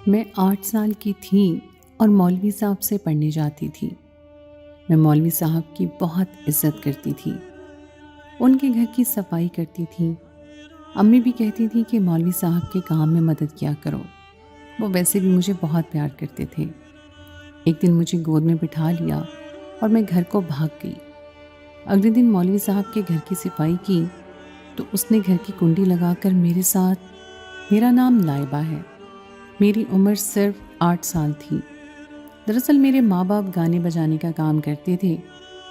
میں 8 سال کی تھی اور مولوی صاحب سے پڑھنے جاتی تھی۔ میں مولوی صاحب کی بہت عزت کرتی تھی، ان کے گھر کی صفائی کرتی تھی۔ امی بھی کہتی تھی کہ مولوی صاحب کے کام میں مدد کیا کرو، وہ ویسے بھی مجھے بہت پیار کرتے تھے۔ ایک دن مجھے گود میں بٹھا لیا اور میں گھر کو بھاگ گئی۔ اگلے دن مولوی صاحب کے گھر کی صفائی کی تو اس نے گھر کی کنڈی لگا کر میرے ساتھ، میرا نام لائبہ ہے، میری عمر صرف 8 سال تھی۔ دراصل میرے ماں باپ گانے بجانے کا کام کرتے تھے،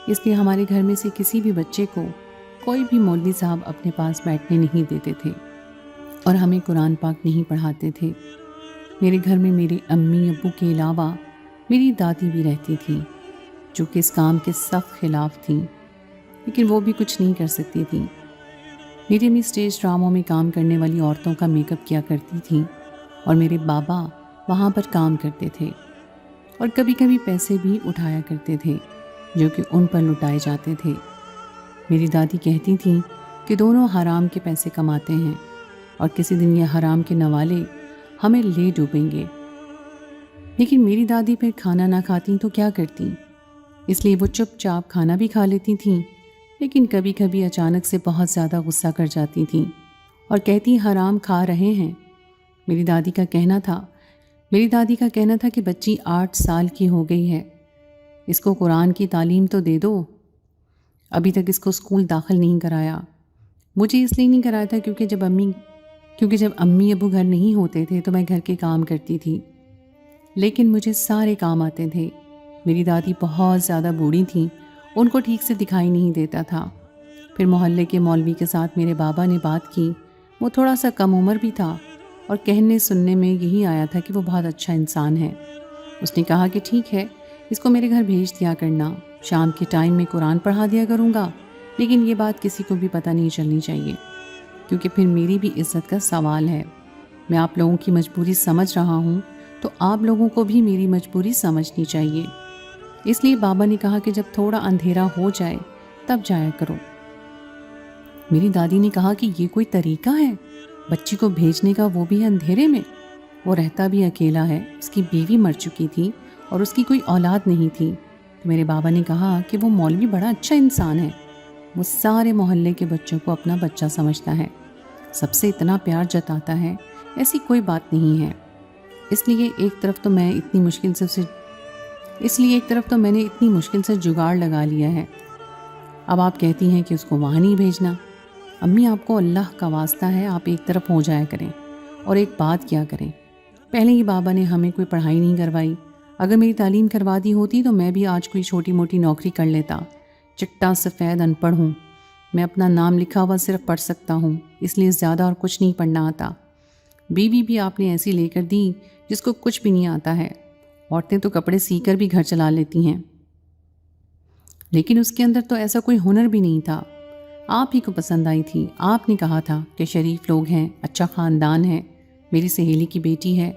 اس لیے ہمارے گھر میں سے کسی بھی بچے کو کوئی بھی مولوی صاحب اپنے پاس بیٹھنے نہیں دیتے تھے اور ہمیں قرآن پاک نہیں پڑھاتے تھے۔ میرے گھر میں میرے امی ابو کے علاوہ میری دادی بھی رہتی تھی، جو کہ اس کام کے سخت خلاف تھیں، لیکن وہ بھی کچھ نہیں کر سکتی تھیں۔ میری امی اسٹیج ڈراموں میں کام کرنے والی عورتوں کا میک اپ کیا کرتی تھیں اور میرے بابا وہاں پر کام کرتے تھے اور کبھی کبھی پیسے بھی اٹھایا کرتے تھے جو کہ ان پر لٹائے جاتے تھے۔ میری دادی کہتی تھیں کہ دونوں حرام کے پیسے کماتے ہیں اور کسی دن یہ حرام کے نوالے ہمیں لے ڈوبیں گے، لیکن میری دادی پھر کھانا نہ کھاتی تو کیا کرتی، اس لیے وہ چپ چاپ کھانا بھی کھا لیتی تھیں، لیکن کبھی کبھی اچانک سے بہت زیادہ غصہ کر جاتی تھیں اور کہتی حرام کھا رہے ہیں۔ میری دادی کا کہنا تھا کہ بچی 8 سال کی ہو گئی ہے، اس کو قرآن کی تعلیم تو دے دو۔ ابھی تک اس کو اسکول داخل نہیں کرایا۔ مجھے اس لیے نہیں کرایا تھا کیونکہ جب امی ابو گھر نہیں ہوتے تھے تو میں گھر کے کام کرتی تھی، لیکن مجھے سارے کام آتے تھے۔ میری دادی بہت زیادہ بوڑھی تھیں، ان کو ٹھیک سے دکھائی نہیں دیتا تھا۔ پھر محلے کے مولوی کے ساتھ میرے بابا نے بات کی، وہ تھوڑا سا کم عمر بھی تھا اور کہنے سننے میں یہی آیا تھا کہ وہ بہت اچھا انسان ہے۔ اس نے کہا کہ ٹھیک ہے، اس کو میرے گھر بھیج دیا کرنا، شام کے ٹائم میں قرآن پڑھا دیا کروں گا، لیکن یہ بات کسی کو بھی پتہ نہیں چلنی چاہیے کیونکہ پھر میری بھی عزت کا سوال ہے۔ میں آپ لوگوں کی مجبوری سمجھ رہا ہوں تو آپ لوگوں کو بھی میری مجبوری سمجھنی چاہیے۔ اس لیے بابا نے کہا کہ جب تھوڑا اندھیرا ہو جائے تب جایا کرو۔ میری دادی نے کہا کہ یہ کوئی طریقہ ہے بچی کو بھیجنے کا، وہ بھی اندھیرے میں؟ وہ رہتا بھی اکیلا ہے، اس کی بیوی مر چکی تھی اور اس کی کوئی اولاد نہیں تھی۔ تو میرے بابا نے کہا کہ وہ مولوی بڑا اچھا انسان ہے، وہ سارے محلے کے بچوں کو اپنا بچہ سمجھتا ہے، سب سے اتنا پیار جتاتا ہے، ایسی کوئی بات نہیں ہے۔ اس لیے ایک طرف تو میں نے اتنی مشکل سے جگاڑ لگا لیا ہے، اب آپ کہتی ہیں کہ اس کو وہاں نہیں بھیجنا۔ امی آپ کو اللہ کا واسطہ ہے، آپ ایک طرف ہو جایا کریں اور ایک بات کیا کریں۔ پہلے ہی بابا نے ہمیں کوئی پڑھائی نہیں کروائی، اگر میری تعلیم کروا دی ہوتی تو میں بھی آج کوئی چھوٹی موٹی نوکری کر لیتا۔ چٹا سفید ان پڑھ ہوں، میں اپنا نام لکھا ہوا صرف پڑھ سکتا ہوں، اس لیے زیادہ اور کچھ نہیں پڑھنا آتا۔ بیوی بھی آپ نے ایسی لے کر دی جس کو کچھ بھی نہیں آتا ہے، عورتیں تو کپڑے سی کر بھی گھر چلا لیتی ہیں، لیکن اس کے اندر تو ایسا کوئی ہنر بھی نہیں تھا۔ آپ ہی کو پسند آئی تھی، آپ نے کہا تھا کہ شریف لوگ ہیں، اچھا خاندان ہے، میری سہیلی کی بیٹی ہے،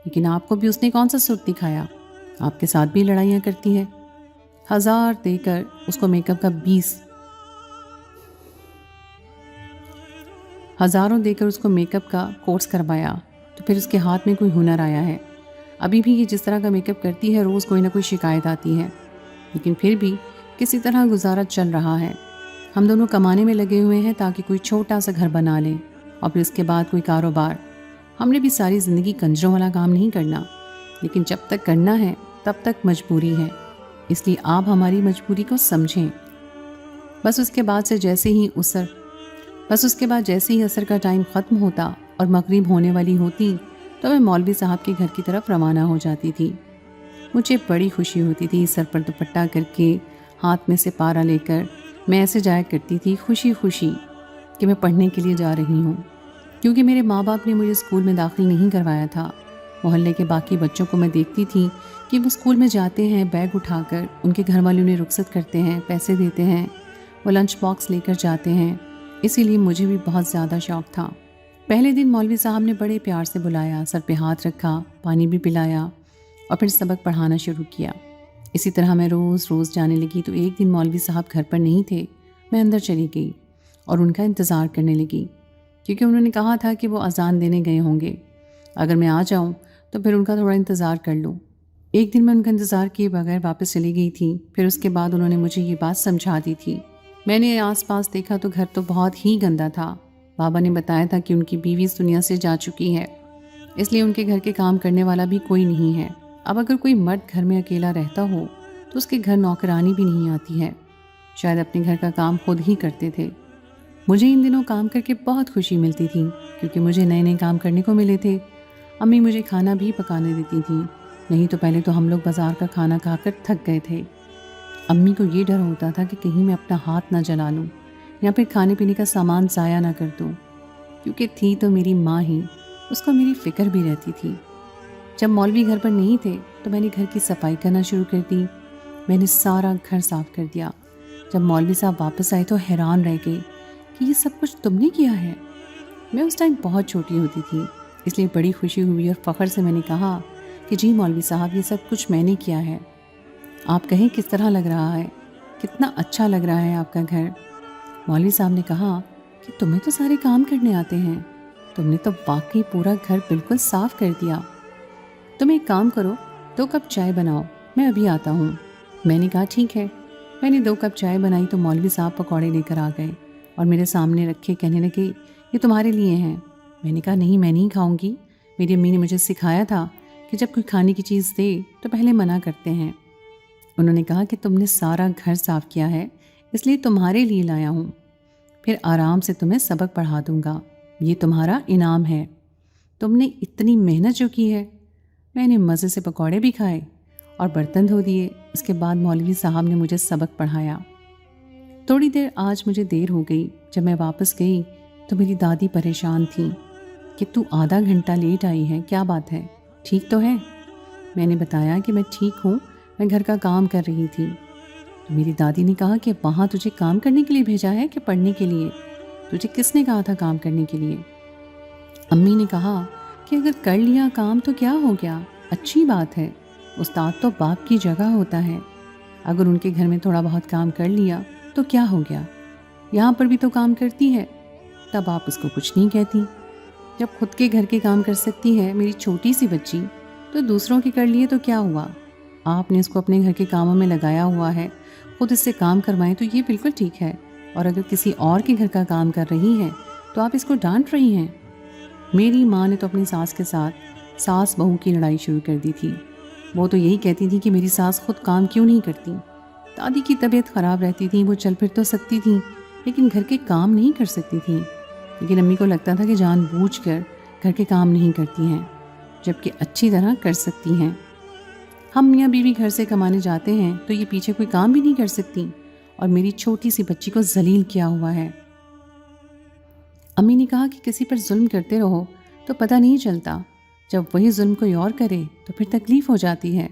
لیکن آپ کو بھی اس نے کون سا سرخ دکھایا، آپ کے ساتھ بھی لڑائیاں کرتی ہے۔ 1000 دے کر اس کو میک اپ کا ہزاروں دے کر اس کو میک اپ کا کورس کروایا تو پھر اس کے ہاتھ میں کوئی ہنر آیا ہے؟ ابھی بھی یہ جس طرح کا میک اپ کرتی ہے روز کوئی نہ کوئی شکایت آتی ہے، لیکن پھر بھی کسی طرح گزارا چل رہا ہے۔ ہم دونوں کمانے میں لگے ہوئے ہیں تاکہ کوئی چھوٹا سا گھر بنا لیں اور پھر اس کے بعد کوئی کاروبار۔ ہم نے بھی ساری زندگی کنجروں والا کام نہیں کرنا، لیکن جب تک کرنا ہے تب تک مجبوری ہے، اس لیے آپ ہماری مجبوری کو سمجھیں۔ بس اس کے بعد جیسے ہی عصر کا ٹائم ختم ہوتا اور مغرب ہونے والی ہوتی تو میں مولوی صاحب کے گھر کی طرف روانہ ہو جاتی تھی۔ مجھے بڑی خوشی ہوتی تھی، سر پر دوپٹہ کر کے، ہاتھ میں سے پارا لے کر میں ایسے جایا کرتی تھی خوشی خوشی کہ میں پڑھنے کے لیے جا رہی ہوں، کیونکہ میرے ماں باپ نے مجھے اسکول میں داخل نہیں کروایا تھا۔ محلے کے باقی بچوں کو میں دیکھتی تھی کہ وہ اسکول میں جاتے ہیں بیگ اٹھا کر، ان کے گھر والے انہیں رخصت کرتے ہیں، پیسے دیتے ہیں، وہ لنچ باکس لے کر جاتے ہیں، اسی لیے مجھے بھی بہت زیادہ شوق تھا۔ پہلے دن مولوی صاحب نے بڑے پیار سے بلایا، سر پہ ہاتھ رکھا، پانی بھی پلایا اور پھر سبق پڑھانا شروع کیا۔ اسی طرح میں روز جانے لگی تو ایک دن مولوی صاحب گھر پر نہیں تھے، میں اندر چلی گئی اور ان کا انتظار کرنے لگی، کیونکہ انہوں نے کہا تھا کہ وہ اذان دینے گئے ہوں گے، اگر میں آ جاؤں تو پھر ان کا تھوڑا انتظار کر لوں۔ ایک دن میں ان کا انتظار کیے بغیر واپس چلی گئی تھی۔ پھر اس کے بعد انہوں نے مجھے یہ بات سمجھا دی تھی۔ میں نے آس پاس دیکھا تو گھر تو بہت ہی گندا تھا۔ بابا نے بتایا تھا کہ ان کی بیوی اس دنیا سے جا چکی ہے، اس لیے ان کے گھر کے کام کرنے والا بھی کوئی نہیں ہے۔ اب اگر کوئی مرد گھر میں اکیلا رہتا ہو تو اس کے گھر نوکرانی بھی نہیں آتی ہے، شاید اپنے گھر کا کام خود ہی کرتے تھے۔ مجھے ان دنوں کام کر کے بہت خوشی ملتی تھی، کیونکہ مجھے نئے نئے کام کرنے کو ملے تھے۔ امی مجھے کھانا بھی پکانے دیتی تھیں، نہیں تو پہلے تو ہم لوگ بازار کا کھانا کھا کر تھک گئے تھے۔ امی کو یہ ڈر ہوتا تھا کہ کہیں میں اپنا ہاتھ نہ جلا لوں یا پھر کھانے پینے کا سامان ضائع نہ کر دوں، کیونکہ تھی تو میری ماں ہی، اس کو میری فکر بھی رہتی تھی۔ جب مولوی گھر پر نہیں تھے تو میں نے گھر کی صفائی کرنا شروع کر دی۔ میں نے سارا گھر صاف کر دیا۔ جب مولوی صاحب واپس آئے تو حیران رہ گئے کہ یہ سب کچھ تم نے کیا ہے۔ میں اس ٹائم بہت چھوٹی ہوتی تھی، اس لیے بڑی خوشی ہوئی اور فخر سے میں نے کہا کہ جی مولوی صاحب، یہ سب کچھ میں نے کیا ہے۔ آپ کہیں کس طرح لگ رہا ہے، کتنا اچھا لگ رہا ہے آپ کا گھر۔ مولوی صاحب نے کہا کہ تمہیں تو سارے کام کرنے آتے ہیں، تم نے تو واقعی پورا گھر بالکل صاف کر دیا۔ تم ایک کام کرو، 2 کپ چائے بناؤ، میں ابھی آتا ہوں۔ میں نے کہا ٹھیک ہے۔ میں نے 2 کپ چائے بنائی تو مولوی صاحب پکوڑے لے کر آ گئے اور میرے سامنے رکھے، کہنے لگے یہ تمہارے لیے ہیں۔ میں نے کہا نہیں، میں نہیں کھاؤں گی۔ میری امی نے مجھے سکھایا تھا کہ جب کوئی کھانے کی چیز دے تو پہلے منع کرتے ہیں۔ انہوں نے کہا کہ تم نے سارا گھر صاف کیا ہے، اس لیے تمہارے لیے لایا ہوں، پھر آرام سے تمہیں سبق پڑھا دوں گا، یہ تمہارا انعام ہے۔ تم نے اتنی محنت جو کی ہے۔ میں نے مزے سے پکوڑے بھی کھائے اور برتن دھو دیے۔ اس کے بعد مولوی صاحب نے مجھے سبق پڑھایا۔ تھوڑی دیر آج مجھے دیر ہو گئی۔ جب میں واپس گئی تو میری دادی پریشان تھیں کہ تو آدھا گھنٹہ لیٹ آئی ہے، کیا بات ہے، ٹھیک تو ہے؟ میں نے بتایا کہ میں ٹھیک ہوں، میں گھر کا کام کر رہی تھی۔ تو میری دادی نے کہا کہ وہاں تجھے کام کرنے کے لیے بھیجا ہے کہ پڑھنے کے لیے؟ تجھے کس نے کہا تھا کام کرنے کے لیے؟ امی نے کہا کہ اگر کر لیا کام تو کیا ہو گیا، اچھی بات ہے، استاد تو باپ کی جگہ ہوتا ہے، اگر ان کے گھر میں تھوڑا بہت کام کر لیا تو کیا ہو گیا، یہاں پر بھی تو کام کرتی ہے، تب آپ اس کو کچھ نہیں کہتی۔ جب خود کے گھر کے کام کر سکتی ہے میری چھوٹی سی بچی، تو دوسروں کے کر لیے تو کیا ہوا؟ آپ نے اس کو اپنے گھر کے کاموں میں لگایا ہوا ہے، خود اس سے کام کروائیں تو یہ بالکل ٹھیک ہے، اور اگر کسی اور کے گھر کا کام کر رہی ہیں تو آپ اس کو ڈانٹ رہی ہیں۔ میری ماں نے تو اپنی ساس کے ساتھ ساس بہو کی لڑائی شروع کر دی تھی۔ وہ تو یہی کہتی تھی کہ میری ساس خود کام کیوں نہیں کرتی۔ دادی کی طبیعت خراب رہتی تھی، وہ چل پھر تو سکتی تھیں لیکن گھر کے کام نہیں کر سکتی تھیں۔ لیکن امی کو لگتا تھا کہ جان بوجھ کر گھر کے کام نہیں کرتی ہیں، جبکہ اچھی طرح کر سکتی ہیں۔ ہم میاں بیوی گھر سے کمانے جاتے ہیں تو یہ پیچھے کوئی کام بھی نہیں کر سکتی، اور میری چھوٹی سی بچی کو ذلیل کیا ہوا ہے۔ امی نے کہا کہ کسی پر ظلم کرتے رہو تو پتہ نہیں چلتا، جب وہی ظلم کوئی اور کرے تو پھر تکلیف ہو جاتی ہے۔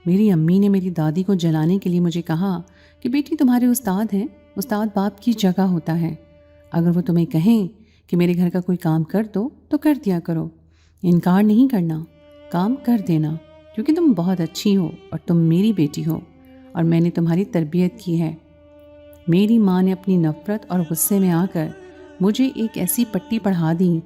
میری امی نے میری دادی کو جلانے کے لیے مجھے کہا کہ بیٹی تمہارے استاد ہیں، استاد باپ کی جگہ ہوتا ہے، اگر وہ تمہیں کہیں کہ میرے گھر کا کوئی کام کر دو تو کر دیا کرو، انکار نہیں کرنا، کام کر دینا، کیونکہ تم بہت اچھی ہو اور تم میری بیٹی ہو اور میں نے تمہاری تربیت کی ہے۔ میری ماں نے اپنی نفرت اور غصے میں آ کر مجھے ایک ایسی پٹی پڑھا دی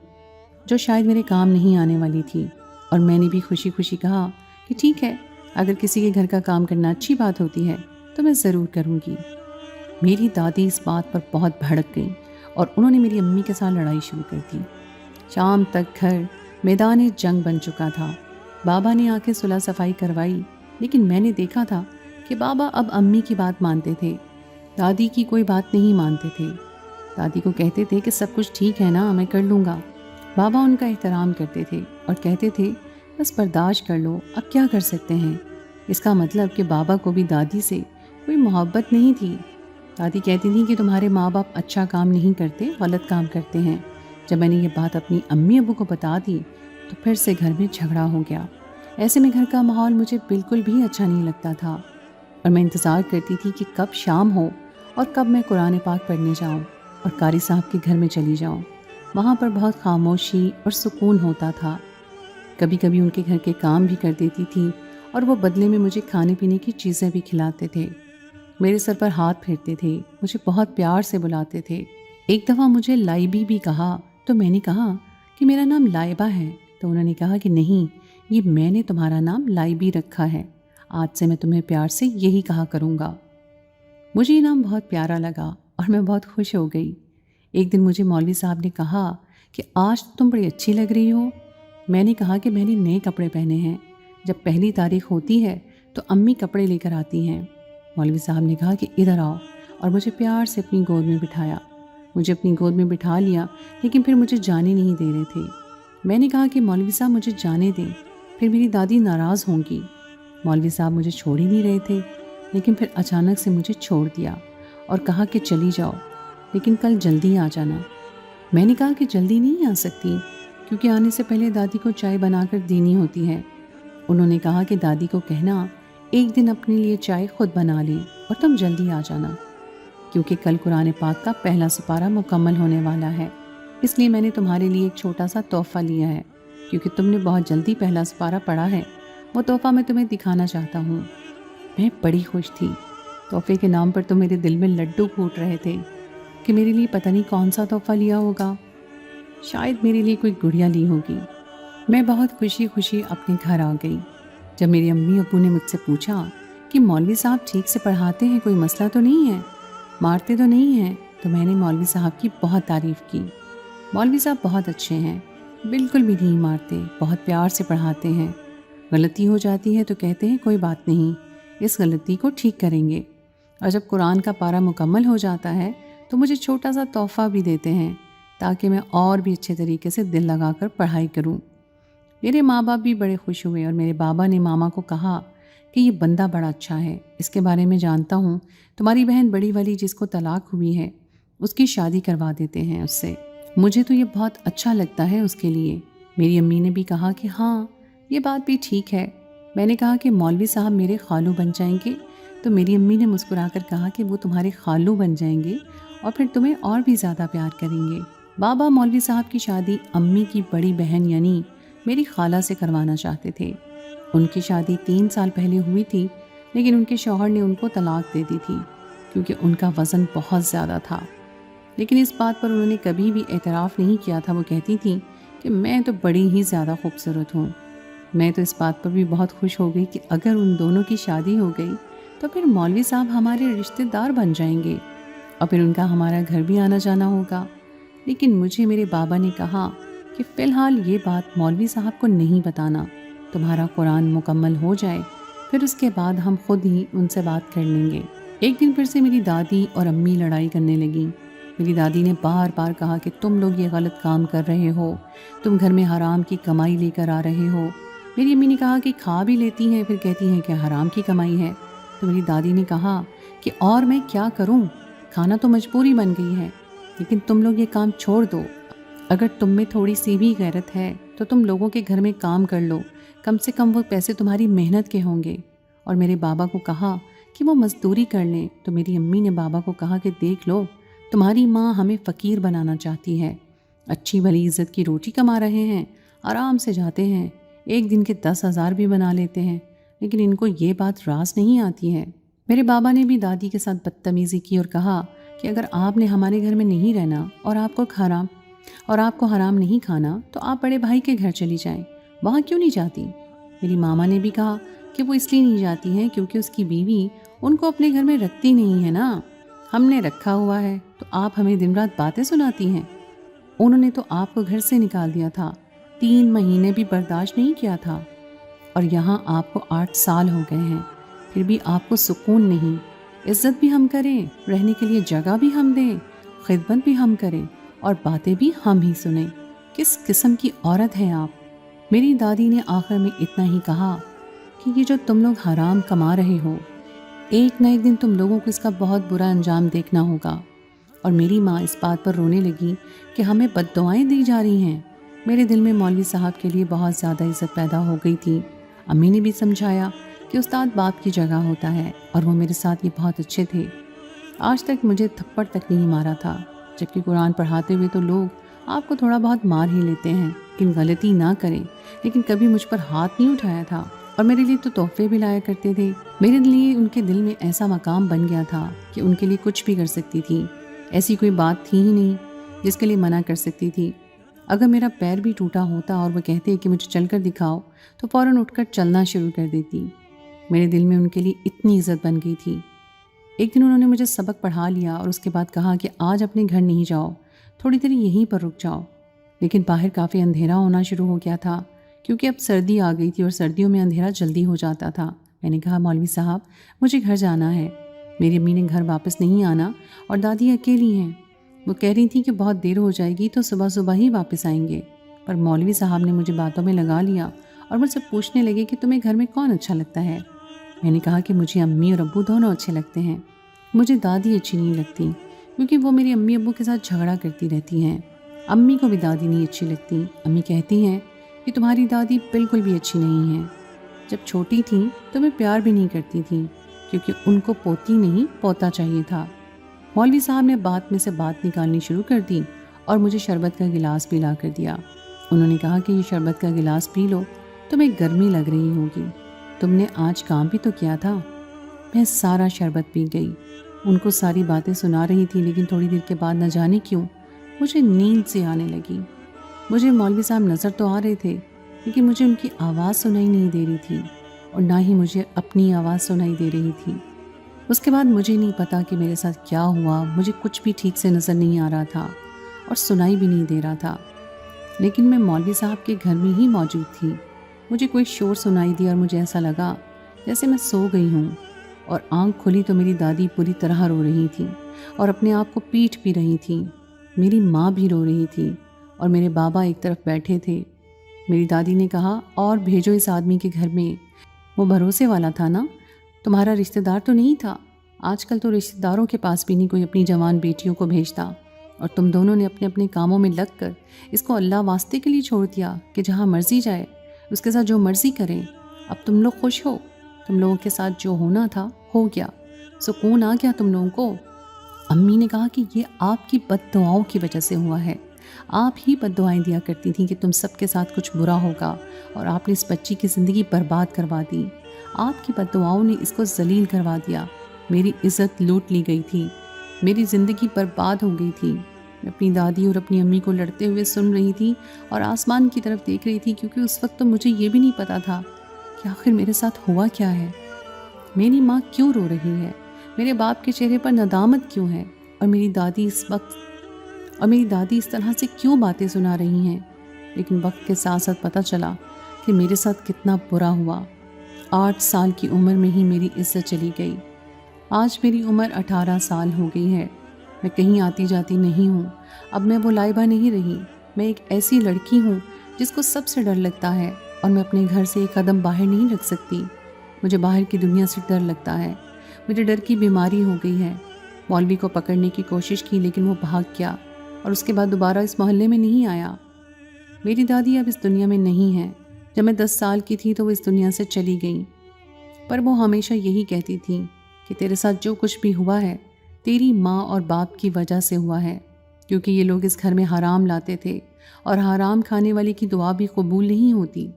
جو شاید میرے کام نہیں آنے والی تھی، اور میں نے بھی خوشی خوشی کہا کہ ٹھیک ہے، اگر کسی کے گھر کا کام کرنا اچھی بات ہوتی ہے تو میں ضرور کروں گی۔ میری دادی اس بات پر بہت بھڑک گئی اور انہوں نے میری امی کے ساتھ لڑائی شروع کر دی۔ شام تک گھر میدان جنگ بن چکا تھا۔ بابا نے آ کے صلح صفائی کروائی، لیکن میں نے دیکھا تھا کہ بابا اب امی کی بات مانتے تھے، دادی کی کوئی بات نہیں مانتے تھے۔ دادی کو کہتے تھے کہ سب کچھ ٹھیک ہے نا، میں کر لوں گا۔ بابا ان کا احترام کرتے تھے اور کہتے تھے بس برداشت کر لو، اب کیا کر سکتے ہیں۔ اس کا مطلب کہ بابا کو بھی دادی سے کوئی محبت نہیں تھی۔ دادی کہتی تھی کہ تمہارے ماں باپ اچھا کام نہیں کرتے، غلط کام کرتے ہیں۔ جب میں نے یہ بات اپنی امی ابو کو بتا دی تو پھر سے گھر میں جھگڑا ہو گیا۔ ایسے میں گھر کا ماحول مجھے بالکل بھی اچھا نہیں لگتا تھا، اور میں انتظار کرتی تھی کہ کب شام ہو اور کب میں قرآن پاک پڑھنے جاؤں اور قاری صاحب کے گھر میں چلی جاؤں۔ وہاں پر بہت خاموشی اور سکون ہوتا تھا۔ کبھی کبھی ان کے گھر کے کام بھی کر دیتی تھی اور وہ بدلے میں مجھے کھانے پینے کی چیزیں بھی کھلاتے تھے، میرے سر پر ہاتھ پھیرتے تھے، مجھے بہت پیار سے بلاتے تھے۔ ایک دفعہ مجھے لائبی بھی کہا تو میں نے کہا کہ میرا نام لائبہ ہے، تو انہوں نے کہا کہ نہیں، یہ میں نے تمہارا نام لائی بھی رکھا ہے، آج سے میں تمہیں پیار سے یہی کہا کروں گا۔ مجھے یہ نام بہت پیارا لگا اور میں بہت خوش ہو گئی۔ ایک دن مجھے مولوی صاحب نے کہا کہ آج تم بڑی اچھی لگ رہی ہو۔ میں نے کہا کہ میں نے نئے کپڑے پہنے ہیں، جب پہلی تاریخ ہوتی ہے تو امی کپڑے لے کر آتی ہیں۔ مولوی صاحب نے کہا کہ ادھر آؤ، اور مجھے پیار سے اپنی گود میں بٹھایا۔ مجھے اپنی گود میں بٹھا لیا، لیکن پھر مجھے جانے نہیں دے رہے تھے۔ میں نے کہا کہ مولوی صاحب مجھے جانے دیں، پھر میری دادی ناراض ہوں گی۔ مولوی صاحب مجھے چھوڑ ہی نہیں رہے تھے، لیکن پھر اچانک سے مجھے چھوڑ دیا اور کہا کہ چلی جاؤ، لیکن کل جلدی آ جانا۔ میں نے کہا کہ جلدی نہیں آ سکتی، کیونکہ آنے سے پہلے دادی کو چائے بنا کر دینی ہوتی ہے۔ انہوں نے کہا کہ دادی کو کہنا ایک دن اپنے لیے چائے خود بنا لیں اور تم جلدی آ جانا، کیونکہ کل قرآن پاک کا پہلا سپارہ مکمل ہونے والا ہے، اس لیے میں نے تمہارے لیے ایک چھوٹا سا تحفہ لیا ہے، کیونکہ تم نے بہت جلدی پہلا سپارہ پڑھا ہے۔ وہ تحفہ میں تمہیں دکھانا چاہتا ہوں۔ میں بڑی خوش تھی۔ تحفے کے نام پر تو میرے دل میں لڈو پھوٹ رہے تھے کہ میرے لیے پتہ نہیں کون سا تحفہ لیا ہوگا، شاید میرے لیے کوئی گڑیا لی ہوگی۔ میں بہت خوشی خوشی اپنے گھر آ گئی۔ جب میری امی ابو نے مجھ سے پوچھا کہ مولوی صاحب ٹھیک سے پڑھاتے ہیں، کوئی مسئلہ تو نہیں ہے، مارتے تو نہیں ہیں، تو میں نے مولوی صاحب کی بہت تعریف کی۔ مولوی صاحب بہت اچھے ہیں، بالکل بھی نہیں مارتے، بہت پیار سے پڑھاتے ہیں۔ غلطی ہو جاتی ہے تو کہتے ہیں کوئی بات نہیں، اس غلطی کو ٹھیک کریں گے، اور جب قرآن کا پارہ مکمل ہو جاتا ہے تو مجھے چھوٹا سا تحفہ بھی دیتے ہیں تاکہ میں اور بھی اچھے طریقے سے دل لگا کر پڑھائی کروں۔ میرے ماں باپ بھی بڑے خوش ہوئے، اور میرے بابا نے ماما کو کہا کہ یہ بندہ بڑا اچھا ہے، اس کے بارے میں جانتا ہوں، تمہاری بہن بڑی والی جس کو طلاق ہوئی ہے اس کی شادی کروا دیتے ہیں اس سے، مجھے تو یہ بہت اچھا لگتا ہے اس کے لیے۔ میری امی نے بھی کہا کہ ہاں یہ بات بھی ٹھیک ہے۔ میں نے کہا کہ مولوی صاحب میرے خالو بن جائیں گے، تو میری امی نے مسکرا کر کہا کہ وہ تمہارے خالو بن جائیں گے اور پھر تمہیں اور بھی زیادہ پیار کریں گے۔ بابا مولوی صاحب کی شادی امی کی بڑی بہن یعنی میری خالہ سے کروانا چاہتے تھے۔ ان کی شادی 3 سال پہلے ہوئی تھی، لیکن ان کے شوہر نے ان کو طلاق دے دی تھی کیونکہ ان کا وزن بہت زیادہ تھا، لیکن اس بات پر انہوں نے کبھی بھی اعتراف نہیں کیا تھا۔ وہ کہتی تھیں کہ میں تو بڑی ہی زیادہ خوبصورت ہوں۔ میں تو اس بات پر بھی بہت خوش ہو گئی کہ اگر ان دونوں کی شادی ہو گئی تو پھر مولوی صاحب ہمارے رشتہ دار بن جائیں گے اور پھر ان کا ہمارا گھر بھی آنا جانا ہوگا۔ لیکن مجھے میرے بابا نے کہا کہ فی الحال یہ بات مولوی صاحب کو نہیں بتانا، تمہارا قرآن مکمل ہو جائے پھر اس کے بعد ہم خود ہی ان سے بات کر لیں گے۔ ایک دن پھر سے میری دادی اور امی لڑائی کرنے لگیں۔ میری دادی نے بار بار کہا کہ تم لوگ یہ غلط کام کر رہے ہو، تم گھر میں حرام کی کمائی لے کر آ رہے ہو۔ میری امی نے کہا کہ کھا بھی لیتی ہیں پھر کہتی ہیں کہ حرام کی کمائی ہے۔ تو میری دادی نے کہا کہ اور میں کیا کروں، کھانا تو مجبوری بن گئی ہے، لیکن تم لوگ یہ کام چھوڑ دو۔ اگر تم میں تھوڑی سی بھی غیرت ہے تو تم لوگوں کے گھر میں کام کر لو، کم سے کم وہ پیسے تمہاری محنت کے ہوں گے۔ اور میرے بابا کو کہا کہ وہ مزدوری کر لیں۔ تو میری امی نے بابا کو کہا کہ دیکھ لو، تمہاری ماں ہمیں فقیر بنانا چاہتی ہے، اچھی بھلی عزت کی روٹی کما رہے ہیں، آرام سے جاتے ہیں، ایک دن کے 10,000 بھی بنا لیتے ہیں، لیکن ان کو یہ بات راز نہیں آتی ہے۔ میرے بابا نے بھی دادی کے ساتھ بدتمیزی کی اور کہا کہ اگر آپ نے ہمارے گھر میں نہیں رہنا اور آپ کو حرام نہیں کھانا تو آپ بڑے بھائی کے گھر چلی جائیں، وہاں کیوں نہیں جاتی؟ میری ماما نے بھی کہا کہ وہ اس لیے نہیں جاتی ہیں کیونکہ اس کی بیوی ان کو اپنے گھر میں رکھتی نہیں ہے نا، ہم نے رکھا ہوا ہے تو آپ ہمیں دن رات باتیں سناتی ہیں۔ انہوں نے تو آپ کو گھر سے نکال دیا تھا، 3 مہینے بھی برداشت نہیں کیا تھا، اور یہاں آپ کو 8 سال ہو گئے ہیں، پھر بھی آپ کو سکون نہیں۔ عزت بھی ہم کریں، رہنے کے لیے جگہ بھی ہم دیں، خدمت بھی ہم کریں اور باتیں بھی ہم ہی سنیں۔ کس قسم کی عورت ہے آپ؟ میری دادی نے آخر میں اتنا ہی کہا کہ یہ جو تم لوگ حرام کما رہے ہو، ایک نہ ایک دن تم لوگوں کو اس کا بہت برا انجام دیکھنا ہوگا۔ اور میری ماں اس بات پر رونے لگی کہ ہمیں بد دعائیں دی جا رہی ہیں۔ میرے دل میں مولوی صاحب کے لیے بہت زیادہ عزت پیدا ہو گئی تھی۔ امی نے بھی سمجھایا کہ استاد باپ کی جگہ ہوتا ہے، اور وہ میرے ساتھ یہ بہت اچھے تھے۔ آج تک مجھے تھپڑ تک نہیں مارا تھا، جبکہ قرآن پڑھاتے ہوئے تو لوگ آپ کو تھوڑا بہت مار ہی لیتے ہیں، لیکن غلطی نہ کریں، لیکن کبھی مجھ پر ہاتھ نہیں اٹھایا تھا، اور میرے لیے تو تحفے بھی لایا کرتے تھے۔ میرے لیے ان کے دل میں ایسا مقام بن گیا تھا کہ ان کے لیے کچھ بھی کر سکتی تھی، ایسی کوئی بات تھی ہی نہیں جس کے لیے منع کر سکتی تھی۔ اگر میرا پیر بھی ٹوٹا ہوتا اور وہ کہتے کہ مجھے چل کر دکھاؤ تو فوراً اٹھ کر چلنا شروع کر دیتی۔ میرے دل میں ان کے لیے اتنی عزت بن گئی تھی۔ ایک دن انہوں نے مجھے سبق پڑھا لیا اور اس کے بعد کہا کہ آج اپنے گھر نہیں جاؤ، تھوڑی دیر یہیں پر رک جاؤ۔ لیکن باہر کافی اندھیرا ہونا شروع ہو گیا تھا کیونکہ اب سردی آ گئی تھی اور سردیوں میں اندھیرا جلدی ہو جاتا تھا۔ میں نے کہا مولوی صاحب مجھے گھر جانا ہے، میری امی نے گھر واپس نہیں آنا اور دادی اکیلی ہیں، وہ کہہ رہی تھی کہ بہت دیر ہو جائے گی تو صبح صبح ہی واپس آئیں گے۔ پر مولوی صاحب نے مجھے باتوں میں لگا لیا اور مجھ سے پوچھنے لگے کہ تمہیں گھر میں کون اچھا لگتا ہے۔ میں نے کہا کہ مجھے امی اور ابو دونوں اچھے لگتے ہیں، مجھے دادی اچھی نہیں لگتی کیونکہ وہ میری امی ابو کے ساتھ جھگڑا کرتی رہتی ہیں۔ امی کو بھی دادی نہیں اچھی لگتی، امی کہتی ہیں کہ تمہاری دادی بالکل بھی اچھی نہیں ہے، جب چھوٹی تھیں تو میں پیار بھی نہیں کرتی تھیں کیونکہ ان کو پوتی نہیں پوتا چاہیے تھا۔ مولوی صاحب نے بات میں سے بات نکالنی شروع کر دی اور مجھے شربت کا گلاس بھی لا کر دیا۔ انہوں نے کہا کہ یہ شربت کا گلاس پی لو، تمہیں گرمی لگ رہی ہوگی، تم نے آج کام بھی تو کیا تھا۔ میں سارا شربت پی گئی، ان کو ساری باتیں سنا رہی تھی، لیکن تھوڑی دیر کے بعد نہ جانے کیوں مجھے نیند سے آنے لگی۔ مجھے مولوی صاحب نظر تو آ رہے تھے لیکن مجھے ان کی آواز سنائی نہیں دے رہی تھی اور نہ ہی مجھے اپنی آواز سنائی دے رہی تھی۔ اس کے بعد مجھے نہیں پتا کہ میرے ساتھ کیا ہوا، مجھے کچھ بھی ٹھیک سے نظر نہیں آ رہا تھا اور سنائی بھی نہیں دے رہا تھا، لیکن میں مولوی صاحب کے گھر میں ہی موجود تھی۔ مجھے کوئی شور سنائی دیا اور مجھے ایسا لگا جیسے میں سو گئی ہوں، اور آنکھ کھلی تو میری دادی پوری طرح رو رہی تھی اور اپنے آپ کو پیٹ بھی رہی تھی۔ میری ماں بھی رو رہی تھی اور میرے بابا ایک طرف بیٹھے تھے۔ میری دادی نے کہا اور بھیجو اس آدمی کے گھر میں، وہ بھروسے والا تھا نا، تمہارا رشتہ دار تو نہیں تھا۔ آج کل تو رشتہ داروں کے پاس بھی نہیں کوئی اپنی جوان بیٹیوں کو بھیجتا، اور تم دونوں نے اپنے اپنے کاموں میں لگ کر اس کو اللہ واسطے کے لیے چھوڑ دیا کہ جہاں مرضی جائے، اس کے ساتھ جو مرضی کریں۔ اب تم لوگ خوش ہو، تم لوگوں کے ساتھ جو ہونا تھا ہو گیا، سکون آ گیا تم لوگوں کو۔ امی نے کہا کہ یہ آپ کی بد دعاؤں کی وجہ سے ہوا ہے، آپ ہی بد دعائیں دیا کرتی تھیں کہ تم سب کے ساتھ کچھ برا ہوگا، اور آپ نے اس بچی کی زندگی برباد کروا دی۔ آپ کی بد دعاؤں نے اس کو ذلیل کروا دیا، میری عزت لوٹ لی گئی تھی، میری زندگی برباد ہو گئی تھی۔ میں اپنی دادی اور اپنی امی کو لڑتے ہوئے سن رہی تھی اور آسمان کی طرف دیکھ رہی تھی، کیونکہ اس وقت تو مجھے یہ بھی نہیں پتا تھا کہ آخر میرے ساتھ ہوا کیا ہے، میری ماں کیوں رو رہی ہے، میرے باپ کے چہرے پر ندامت کیوں ہے، اور میری دادی اس طرح سے کیوں باتیں سنا رہی ہیں۔ لیکن وقت کے ساتھ ساتھ پتہ چلا کہ میرے ساتھ کتنا برا ہوا۔ 8 سال کی عمر میں ہی میری عزت چلی گئی۔ آج میری عمر 18 سال ہو گئی ہے، میں کہیں آتی جاتی نہیں ہوں، اب میں وہ لائبہ نہیں رہی، میں ایک ایسی لڑکی ہوں جس کو سب سے ڈر لگتا ہے، اور میں اپنے گھر سے ایک قدم باہر نہیں رکھ سکتی۔ مجھے باہر کی دنیا سے ڈر لگتا ہے، مجھے ڈر کی بیماری ہو گئی ہے۔ مولوی کو پکڑنے کی کوشش کی لیکن وہ بھاگ گیا اور اس کے بعد دوبارہ اس محلے میں نہیں آیا۔ میری دادی اب اس دنیا میں نہیں ہے، جب میں 10 سال کی تھی تو وہ اس دنیا سے چلی گئیں، پر وہ ہمیشہ یہی کہتی تھیں کہ تیرے ساتھ جو کچھ بھی ہوا ہے تیری ماں اور باپ کی وجہ سے ہوا ہے، کیونکہ یہ لوگ اس گھر میں حرام لاتے تھے اور حرام کھانے والے کی دعا بھی قبول نہیں ہوتی۔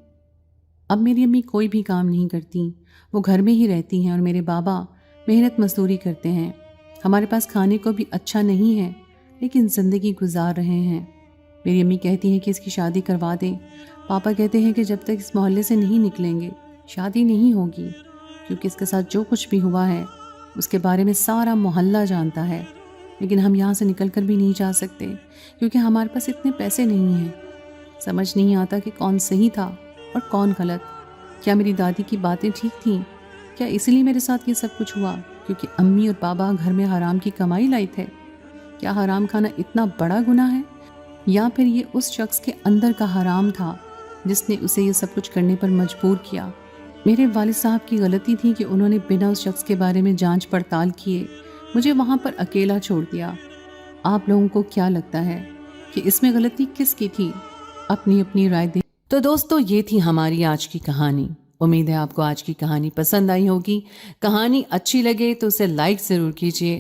اب میری امی کوئی بھی کام نہیں کرتی، وہ گھر میں ہی رہتی ہیں، اور میرے بابا محنت مزدوری کرتے ہیں۔ ہمارے پاس کھانے کو بھی اچھا نہیں ہے لیکن زندگی گزار رہے ہیں۔ میری امی کہتی ہیں کہ اس کی شادی کروا دیں، پاپا کہتے ہیں کہ جب تک اس محلے سے نہیں نکلیں گے شادی نہیں ہوگی، کیونکہ اس کے ساتھ جو کچھ بھی ہوا ہے اس کے بارے میں سارا محلہ جانتا ہے، لیکن ہم یہاں سے نکل کر بھی نہیں جا سکتے کیونکہ ہمارے پاس اتنے پیسے نہیں ہیں۔ سمجھ نہیں آتا کہ کون صحیح تھا اور کون غلط۔ کیا میری دادی کی باتیں ٹھیک تھیں؟ کیا اس لیے میرے ساتھ یہ سب کچھ ہوا کیونکہ امی اور بابا گھر میں حرام کی کمائی لائے تھے؟ کیا حرام کھانا اتنا بڑا گناہ ہے، یا پھر یہ اس شخص کے اندر کا حرام تھا جس نے اسے یہ سب کچھ کرنے پر مجبور کیا؟ میرے والد صاحب کی غلطی تھی کہ انہوں نے بنا اس شخص کے بارے میں جانچ پڑتال کیے مجھے وہاں پر اکیلا چھوڑ دیا۔ آپ لوگوں کو کیا لگتا ہے کہ اس میں غلطی کس کی تھی؟ اپنی رائے دیں۔ تو دوستو، یہ تھی ہماری آج کی کہانی۔ امید ہے آپ کو آج کی کہانی پسند آئی ہوگی۔ کہانی اچھی لگے تو اسے لائک ضرور کیجیے